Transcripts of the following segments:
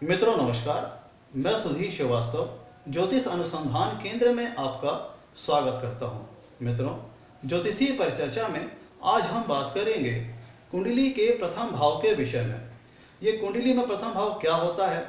मित्रों नमस्कार, मैं सुधीर श्रीवास्तव ज्योतिष अनुसंधान केंद्र में आपका स्वागत करता हूं। मित्रों, ज्योतिषीय परिचर्चा में आज हम बात करेंगे कुंडली के प्रथम भाव के विषय में। ये कुंडली में प्रथम भाव क्या होता है,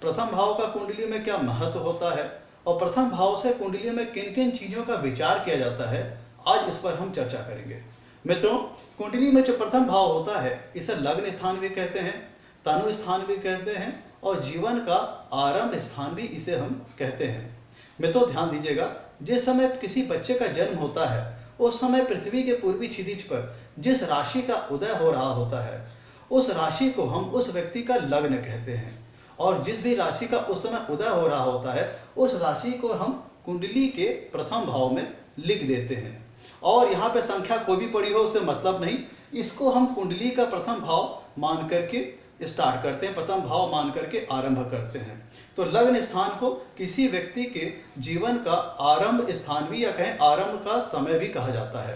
प्रथम भाव का कुंडली में क्या महत्व होता है और प्रथम भाव से कुंडली में किन किन चीज़ों का विचार किया जाता है, आज इस पर हम चर्चा करेंगे। मित्रों, कुंडली में जो प्रथम भाव होता है इसे लग्न स्थान भी कहते हैं, तनु स्थान भी कहते हैं और जीवन का आरंभ स्थान भी इसे हम कहते हैं। मित्रों ध्यान दीजिएगा, जिस समय किसी बच्चे का जन्म होता है उस समय पृथ्वी के पूर्वी क्षितिज पर जिस राशि का उदय हो रहा होता है उस राशि को हम उस व्यक्ति का लग्न कहते हैं, और जिस भी राशि का उस समय उदय हो रहा होता है उस राशि को हम कुंडली के प्रथम भाव में लिख देते हैं। और यहाँ पे संख्या कोई भी पड़ी हो उससे मतलब नहीं, इसको हम कुंडली का प्रथम भाव मान करके स्टार्ट करते हैं, प्रथम भाव मान करके आरंभ करते हैं। तो लग्न स्थान को किसी व्यक्ति के जीवन का आरंभ स्थान भी या कहें आरंभ का समय भी कहा जाता है,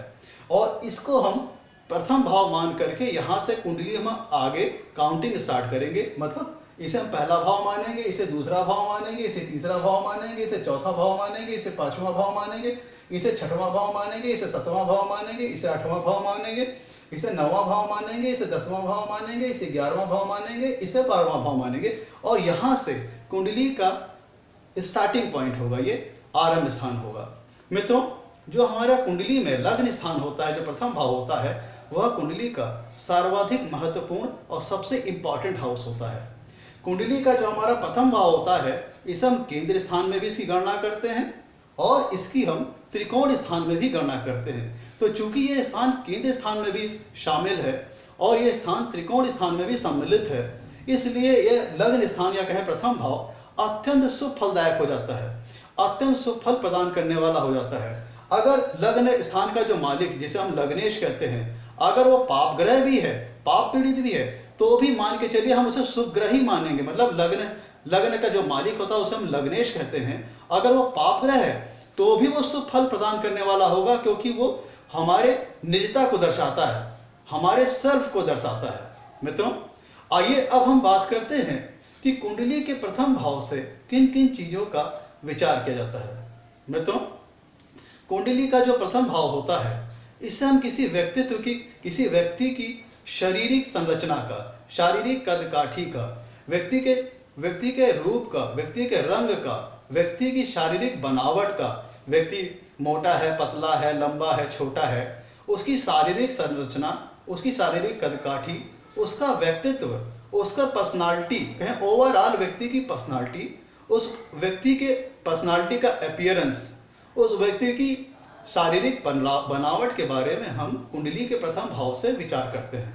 और इसको हम प्रथम भाव मान करके यहाँ से कुंडली हम आगे काउंटिंग स्टार्ट करेंगे। मतलब इसे हम पहला भाव मानेंगे, इसे दूसरा भाव मानेंगे, इसे तीसरा भाव मानेंगे, इसे चौथा भाव मानेंगे, इसे पांचवा भाव मानेंगे, इसे छठवां भाव मानेंगे, इसे सातवां भाव मानेंगे, इसे आठवां भाव मानेंगे, इसे नौवां भाव मानेंगे, इसे 10वां भाव मानेंगे, इसे 11वां भाव मानेंगे, इसे 12वां भाव मानेंगे, और यहाँ से कुंडली का स्टार्टिंग पॉइंट होगा, ये आरंभ स्थान होगा। मित्रों, जो हमारा कुंडली में लग्न स्थान होता है, जो प्रथम भाव होता है, वह कुंडली का सर्वाधिक महत्वपूर्ण और सबसे इंपॉर्टेंट हाउस होता है। कुंडली का जो हमारा प्रथम भाव होता है इसे हम केंद्र स्थान में भी इसकी गणना करते हैं और इसकी हम त्रिकोण स्थान में भी गणना करते हैं। तो चूंकि ये स्थान केंद्र स्थान में भी शामिल है और ये स्थान त्रिकोण स्थान में भी सम्मिलित है, इसलिए यह लग्न स्थान या कहें प्रथम भाव अत्यंत शुभ फलदायक हो जाता है, अत्यंत शुभ फल प्रदान करने वाला हो जाता है। अगर लग्न स्थान का जो मालिक, जिसे हम लग्नेश कहते हैं, अगर वो पाप ग्रह भी है, पाप पीड़ित भी है, तो भी मान के चलिए हम उसे शुभ ग्रह ही मानेंगे। मतलब लग्न का जो मालिक होता है उसे हम लग्नेश कहते हैं। अगर वो पाप ग्रह है तो भी वो शुभ फल प्रदान करने वाला होगा, क्योंकि वो हमारे निजता को दर्शाता है, हमारे सेल्फ को दर्शाता है। मित्रों, आइए अब हम बात करते हैं कि कुंडली के प्रथम भाव से किन किन चीजों का विचार किया जाता है। मित्रों, कुंडली का जो प्रथम भाव होता है इससे हम किसी व्यक्ति की शारीरिक संरचना का, शारीरिक कदकाठी का, व्यक्ति के रूप का, व्यक्ति के रंग का, व्यक्ति की शारीरिक बनावट का, व्यक्ति मोटा है, पतला है, लंबा है, छोटा है, उसकी शारीरिक संरचना, उसकी शारीरिक कदकाठी, उसका व्यक्तित्व, उसका पर्सनालिटी, कहें ओवरऑल व्यक्ति की पर्सनालिटी, उस व्यक्ति के पर्सनालिटी का अपीयरेंस, उस व्यक्ति की शारीरिक बनावट के बारे में हम कुंडली के प्रथम भाव से विचार करते हैं।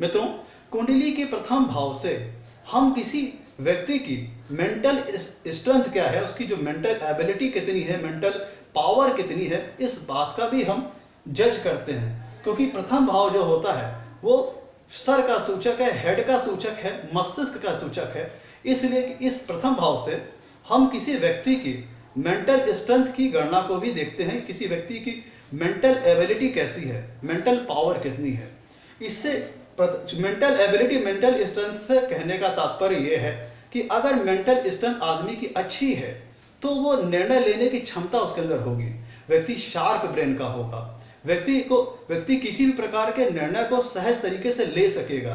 मित्रों, कुंडली के प्रथम भाव से हम किसी व्यक्ति की मेंटल स्ट्रेंथ क्या है, उसकी जो मेंटल एबिलिटी कितनी है, मेंटल पावर कितनी है, इस बात का भी हम जज करते हैं। क्योंकि प्रथम भाव जो होता है वो सर का सूचक है, हेड का सूचक है, मस्तिष्क का सूचक है। इसलिए इस प्रथम भाव से हम किसी व्यक्ति की मेंटल स्ट्रेंथ की गणना को भी देखते हैं, किसी व्यक्ति की मेंटल एबिलिटी कैसी है, मेंटल पावर कितनी है। इससे मेंटल एबिलिटी, मेंटल स्ट्रेंथ से कहने का तात्पर्य यह है कि अगर मेंटल स्ट्रेंथ आदमी की अच्छी है तो वो निर्णय लेने की क्षमता उसके अंदर होगी, व्यक्ति शार्प ब्रेन का होगा, व्यक्ति किसी भी प्रकार के निर्णय को सहज तरीके से ले सकेगा।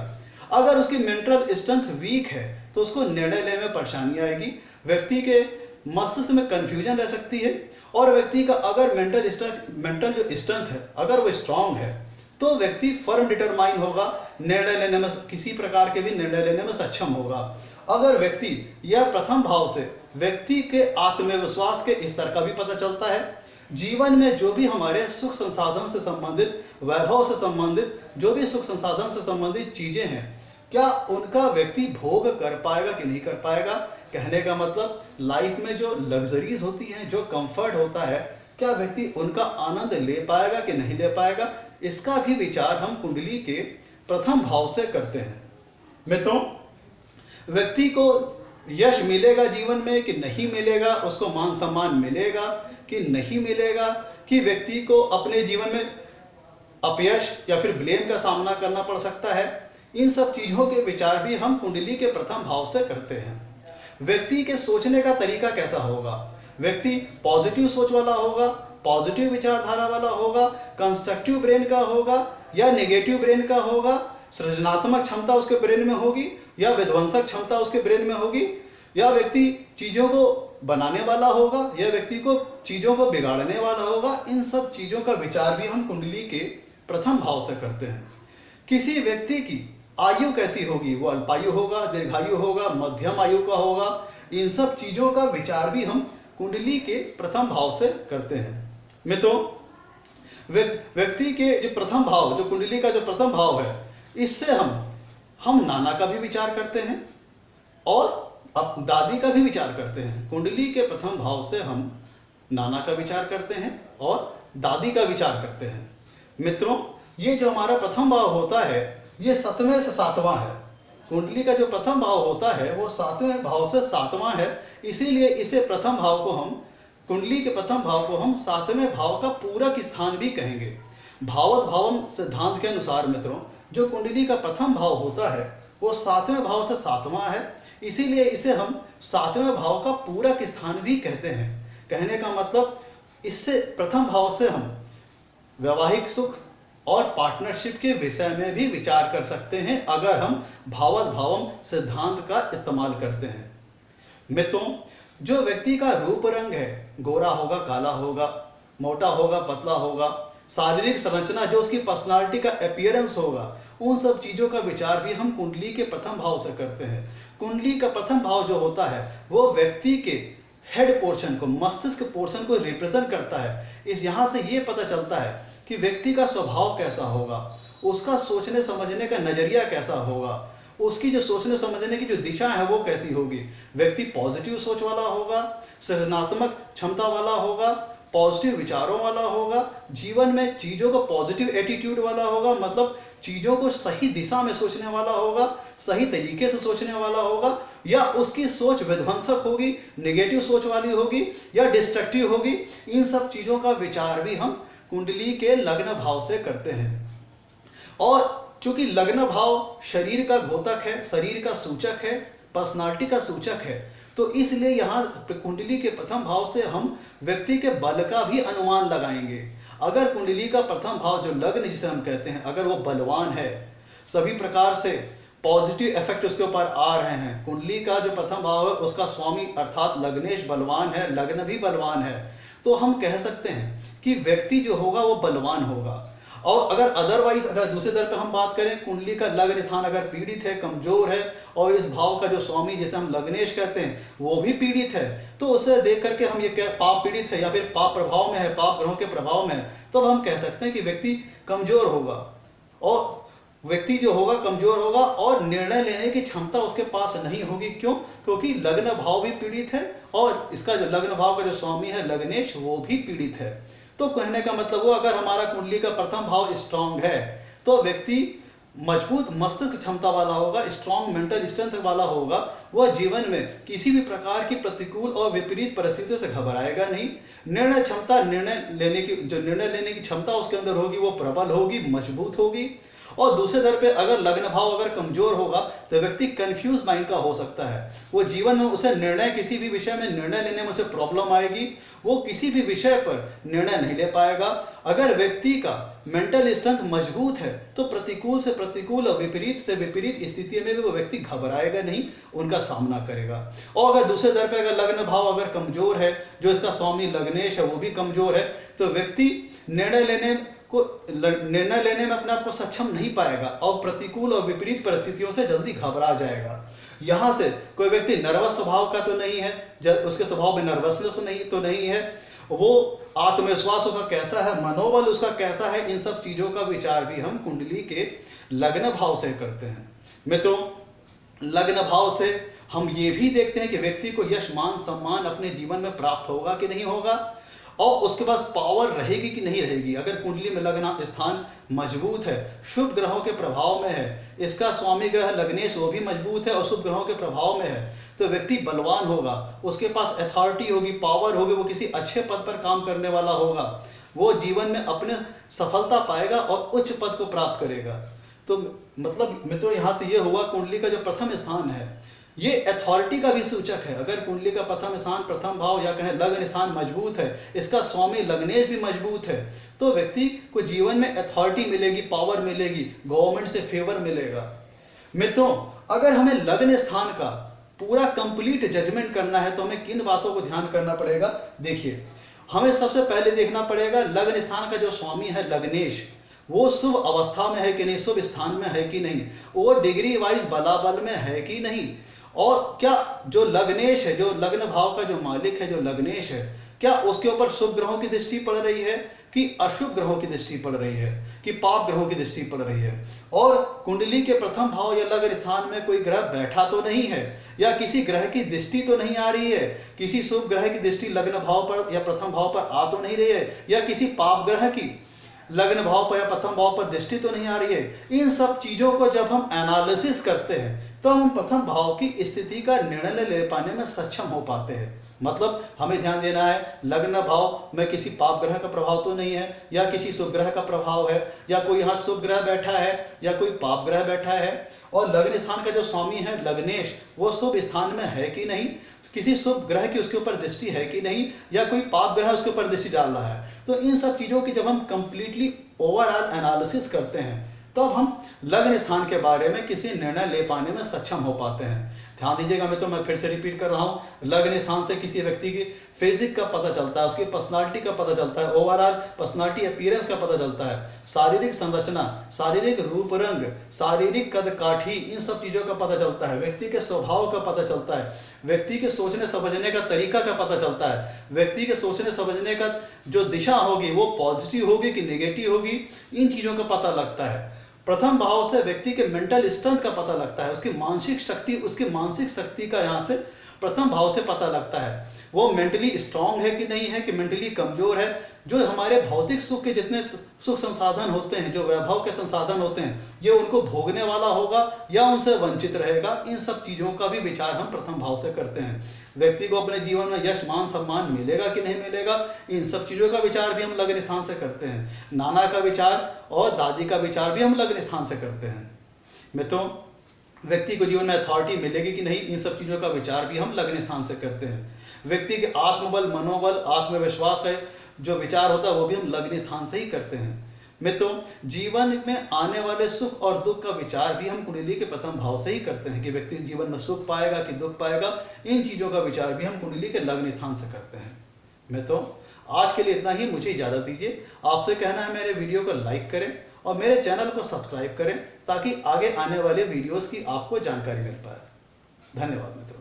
अगर उसकी मेंटल स्ट्रेंथ वीक है तो उसको निर्णय लेने में परेशानी आएगी, व्यक्ति के मस्तिष्क में कंफ्यूजन रह सकती है, और व्यक्ति का अगर मेंटल जो स्ट्रेंथ है अगर वो स्ट्रांग है तो व्यक्ति फर्म डिटरमाइन होगा, निर्णय लेने में, किसी प्रकार के भी निर्णय लेने में सक्षम होगा। अगर व्यक्ति यह प्रथम भाव से व्यक्ति के आत्मविश्वास के स्तर का भी पता चलता है। जीवन में जो भी हमारे सुख संसाधन से संबंधित, वैभव से संबंधित, जो भी सुख संसाधन से संबंधित चीजें हैं, क्या उनका व्यक्ति भोग कर पाएगा कि नहीं कर पाएगा। कहने का मतलब लाइफ में जो लग्जरीज होती हैं, जो कंफर्ट होता है, क्या व्यक्ति उनका आनंद ले पाएगा कि नहीं ले पाएगा, इसका भी विचार हम कुंडली के प्रथम भाव से करते हैं। मित्रों, व्यक्ति को यश मिलेगा जीवन में कि नहीं मिलेगा, उसको मान सम्मान मिलेगा कि नहीं मिलेगा, कि व्यक्ति को अपने जीवन में अपयश या फिर ब्लेम का सामना करना पड़ सकता है, इन सब चीजों के विचार भी हम कुंडली के प्रथम भाव से करते हैं। व्यक्ति के सोचने का तरीका कैसा होगा। व्यक्ति पॉजिटिव सोच वाला होगा, पॉजिटिव विचारधारा वाला होगा, कंस्ट्रक्टिव ब्रेन का होगा या नेगेटिव ब्रेन का होगा, सृजनात्मक क्षमता उसके ब्रेन में होगी या विध्वंसक क्षमता उसके ब्रेन में होगी, या व्यक्ति चीजों को बनाने वाला होगा या व्यक्ति को चीजों को बिगाड़ने वाला होगा। इन सब चीजों का विचार भी हम कुंडली के प्रथम भाव से करते हैं। किसी व्यक्ति की आयु कैसी होगी, वो अल्पायु होगा, दीर्घायु होगा, मध्यम आयु का होगा, इन सब चीजों का विचार भी हम कुंडली के प्रथम भाव से करते हैं। मित्रों, व्यक्ति के जो प्रथम भाव, जो कुंडली का जो प्रथम भाव है, इससे हम नाना का भी विचार करते हैं और अब दादी का भी विचार करते हैं। कुंडली के प्रथम भाव से हम नाना का विचार करते हैं और दादी का विचार करते हैं। मित्रों, ये जो हमारा प्रथम भाव होता है, ये 7वें से 7वां है। कुंडली का जो प्रथम भाव होता है वो 7वें भाव से 7वां है, इसीलिए इसे प्रथम भाव को हम, कुंडली के प्रथम भाव को हम 7वें भाव का पूरक स्थान भी कहेंगे। भावत भावम सिद्धांत के अनुसार मित्रों, जो कुंडली का प्रथम भाव होता है वो 7वें भाव से 7वां है, इसीलिए इसे हम 7वें भाव का पूरक स्थान भी कहते हैं। कहने का मतलब, इससे प्रथम भाव से हम वैवाहिक सुख और पार्टनरशिप के विषय में भी विचार कर सकते हैं अगर हम भावत भावम सिद्धांत का इस्तेमाल करते हैं। मित्रों, जो व्यक्ति का रूप रंग है, गोरा होगा, काला होगा, मोटा होगा, पतला होगा, शारीरिक संरचना, जो उसकी पर्सनालिटी का अपीयरेंस होगा, उन सब चीजों का विचार भी हम कुंडली के प्रथम भाव से करते हैं। कुंडली का प्रथम भाव जो होता है वो व्यक्ति के हेड पोर्शन को, मस्तिष्क पोर्शन को रिप्रेजेंट करता है। इस यहाँ से ये पता चलता है कि व्यक्ति का स्वभाव कैसा होगा, उसका सोचने समझने का नजरिया कैसा होगा, उसकी जो सोचने समझने की जो दिशा है वो कैसी होगी। व्यक्ति पॉजिटिव सोच वाला होगा, सृजनात्मक क्षमता वाला होगा, पॉजिटिव विचारों वाला होगा, जीवन में चीजों को पॉजिटिव एटीट्यूड वाला होगा, मतलब चीजों को सही दिशा में सोचने वाला होगा, सही तरीके से सोचने वाला होगा, या उसकी सोच विध्वंसक होगी, नेगेटिव सोच वाली होगी या डिस्ट्रक्टिव होगी। इन सब चीजों का विचार भी हम कुंडली के लग्न भाव से करते हैं। और चूंकि लग्न भाव शरीर का घोतक है, शरीर का सूचक है, पर्सनालिटी का सूचक है, तो इसलिए यहाँ कुंडली के प्रथम भाव से हम व्यक्ति के बल का भी अनुमान लगाएंगे। अगर कुंडली का प्रथम भाव जो लग्न जिसे हम कहते हैं, अगर वो बलवान है, सभी प्रकार से पॉजिटिव इफेक्ट उसके ऊपर आ रहे हैं, कुंडली का जो प्रथम भाव है उसका स्वामी अर्थात लग्नेश बलवान है, लग्न भी बलवान है, तो हम कह सकते हैं कि व्यक्ति जो होगा वो बलवान होगा। और अगर अदरवाइज, अगर दूसरे दर पे हम बात करें, कुंडली का लग्न स्थान अगर पीड़ित है, कमजोर है, और इस भाव का जो स्वामी जिसे हम लग्नेश कहते हैं वो भी पीड़ित है, तो उसे देख करके हम ये क्या पाप पीड़ित है या फिर पाप प्रभाव में है, पाप ग्रहों के प्रभाव में है, तो हम कह सकते हैं कि व्यक्ति कमजोर होगा। और व्यक्ति जो होगा कमजोर होगा और निर्णय लेने की क्षमता उसके पास नहीं होगी। क्यों? क्योंकि लग्न भाव भी पीड़ित है और इसका जो लग्न भाव का जो स्वामी है लग्नेश, वो भी पीड़ित है। तो कहने का मतलब वो, अगर हमारा कुंडली का प्रथम भाव स्ट्रांग है तो व्यक्ति मजबूत मस्तिष्क क्षमता वाला होगा, स्ट्रांग मेंटल स्ट्रेंथ वाला होगा। वह जीवन में किसी भी प्रकार की प्रतिकूल और विपरीत परिस्थितियों से घबराएगा नहीं। निर्णय क्षमता, निर्णय लेने की क्षमता उसके अंदर होगी, वो प्रबल होगी, मजबूत होगी। और दूसरे दर पे अगर लग्न भाव अगर कमजोर होगा तो व्यक्ति कंफ्यूज माइंड का हो सकता है। वो जीवन में उसे निर्णय, किसी भी विषय में निर्णय लेने में उसे प्रॉब्लम आएगी, वो किसी भी विषय पर निर्णय नहीं ले पाएगा। अगर व्यक्ति का मेंटल स्ट्रेंथ मजबूत है तो प्रतिकूल से प्रतिकूल और विपरीत से विपरीत स्थिति में भी वो व्यक्ति घबराएगा नहीं, उनका सामना करेगा। और अगर दूसरे दर पे अगर लग्न भाव अगर कमजोर है, जो इसका स्वामी लग्नेश है वो भी कमजोर है, तो व्यक्ति निर्णय लेने में अपने आप को सक्षम नहीं पाएगा और प्रतिकूल और विपरीत परिस्थितियों से जल्दी घबरा जाएगा। यहाँ से कोई व्यक्ति नर्वस स्वभाव का तो नहीं है, उसके स्वभाव में नर्वसनेस नहीं है, वो आत्मविश्वास उसका कैसा है, मनोबल उसका कैसा है, इन सब चीजों का विचार भी हम कुंडली के लग्न भाव से करते हैं। मित्रों, लग्न भाव से हम ये भी देखते हैं कि व्यक्ति को यश मान सम्मान अपने जीवन में प्राप्त होगा कि नहीं होगा, और उसके पास पावर रहेगी कि नहीं रहेगी। अगर कुंडली में लग्न स्थान मजबूत है, शुभ ग्रहों के प्रभाव में है, इसका स्वामी ग्रह लग्नेश वो भी मजबूत है और शुभ ग्रहों के प्रभाव में है, तो व्यक्ति बलवान होगा, उसके पास अथॉरिटी होगी, पावर होगी, वो किसी अच्छे पद पर काम करने वाला होगा, वो जीवन में अपने सफलता पाएगा और उच्च पद को प्राप्त करेगा। तो मतलब मित्रों, यहाँ से ये हुआ कुंडली का जो प्रथम स्थान है ये अथॉरिटी का भी सूचक है। अगर कुंडली का प्रथम स्थान, प्रथम भाव या कहें लग्न स्थान मजबूत है, इसका स्वामी लग्नेश भी मजबूत है, तो व्यक्ति को जीवन में अथॉरिटी मिलेगी, पावर मिलेगी, गवर्नमेंट से फेवर मिलेगा। मित्रों, अगर हमें लग्न स्थान का पूरा कंप्लीट जजमेंट करना है तो हमें किन बातों को ध्यान करना पड़ेगा? देखिए, हमें सबसे पहले देखना पड़ेगा लग्न स्थान का जो स्वामी है लग्नेश, वो शुभ अवस्था में है कि नहीं, शुभ स्थान में है कि नहीं, वो डिग्री वाइज बलाबल में है कि नहीं, और क्या जो लग्नेश है, जो लग्न भाव का जो मालिक है, जो लग्नेश है, क्या उसके ऊपर शुभ ग्रहों की दृष्टि पड़ रही है कि अशुभ ग्रहों की दृष्टि पड़ रही है, कि पाप ग्रहों की दृष्टि पड़ रही है। और कुंडली के प्रथम भाव या लग्न स्थान में कोई ग्रह बैठा तो नहीं है, या किसी ग्रह की दृष्टि तो नहीं आ रही है, किसी शुभ ग्रह की दृष्टि लग्न भाव पर या प्रथम भाव पर आ तो नहीं रही है, या किसी पाप ग्रह की लग्न भाव पर या प्रथम भाव पर दृष्टि तो नहीं आ रही है। इन सब चीजों को जब हम एनालिसिस करते हैं तो हम प्रथम भाव की स्थिति का निर्णय ले पाने में सक्षम हो पाते हैं। मतलब हमें ध्यान देना है लग्न भाव में किसी पाप ग्रह का प्रभाव तो नहीं है, या किसी शुभ ग्रह का प्रभाव है, या कोई यहाँ शुभ ग्रह बैठा है या कोई पाप ग्रह बैठा है, और लग्न स्थान का जो स्वामी है लग्नेश, वो शुभ स्थान में है कि नहीं, किसी शुभ ग्रह की उसके ऊपर दृष्टि है कि नहीं, या कोई पाप ग्रह उसके ऊपर दृष्टि डाल रहा है। तो इन सब चीजों की जब हम कंप्लीटली ओवरऑल एनालिसिस करते हैं तब हम लग्न स्थान के बारे में किसी निर्णय ले पाने में सक्षम हो पाते हैं। ध्यान दीजिएगा मित्रों, मैं फिर से रिपीट कर रहा हूं, लग्न स्थान से किसी व्यक्ति की फिजिक का पता चलता है, उसकी पर्सनालिटी का पता चलता है, ओवरऑल पर्सनालिटी अपीयरेंस का पता चलता है, शारीरिक संरचना, शारीरिक रूप रंग, शारीरिक कद काठी, इन सब चीजों का पता चलता है, व्यक्ति के स्वभाव का पता चलता है, व्यक्ति के सोचने समझने का तरीका का पता चलता है, व्यक्ति के सोचने समझने का जो दिशा होगी वो पॉजिटिव होगी कि नेगेटिव होगी, इन चीजों का पता लगता है। प्रथम भाव से व्यक्ति के मेंटल स्ट्रेंथ का पता लगता है, उसकी मानसिक शक्ति का यहाँ से प्रथम भाव से पता लगता है, वो मेंटली स्ट्रांग है कि नहीं है, कि मेंटली कमजोर है। जो हमारे भौतिक सुख के जितने सुख संसाधन होते हैं, जो वैभव के संसाधन होते हैं, ये उनको भोगने वाला होगा या उनसे वंचित रहेगा, इन सब चीजों का भी विचार हम प्रथम भाव से करते हैं। व्यक्ति को अपने जीवन में यश मान सम्मान मिलेगा कि नहीं मिलेगा, इन सब चीजों का विचार भी हम लग्न स्थान से करते हैं। नाना का विचार और दादी का विचार भी हम लग्न स्थान से करते हैं। मित्रों, व्यक्ति को जीवन में अथॉरिटी मिलेगी कि नहीं, इन सब चीजों का विचार भी हम लग्न स्थान से करते हैं। व्यक्ति के आत्मबल, मनोबल, आत्मविश्वास का जो विचार होता है वो भी हम लग्न स्थान से ही करते हैं। मित्रों, जीवन में आने वाले सुख और दुख का विचार भी हम कुंडली के प्रथम भाव से ही करते हैं, कि व्यक्ति जीवन में सुख पाएगा कि दुख पाएगा, इन चीजों का विचार भी हम कुंडली के लग्न स्थान से करते हैं। मित्रों, आज के लिए इतना ही, मुझे इजाजत दीजिए। आपसे कहना है मेरे वीडियो को लाइक करें और मेरे चैनल को सब्सक्राइब करें ताकि आगे आने वाले वीडियोस की आपको जानकारी मिल पाए। धन्यवाद मित्रों।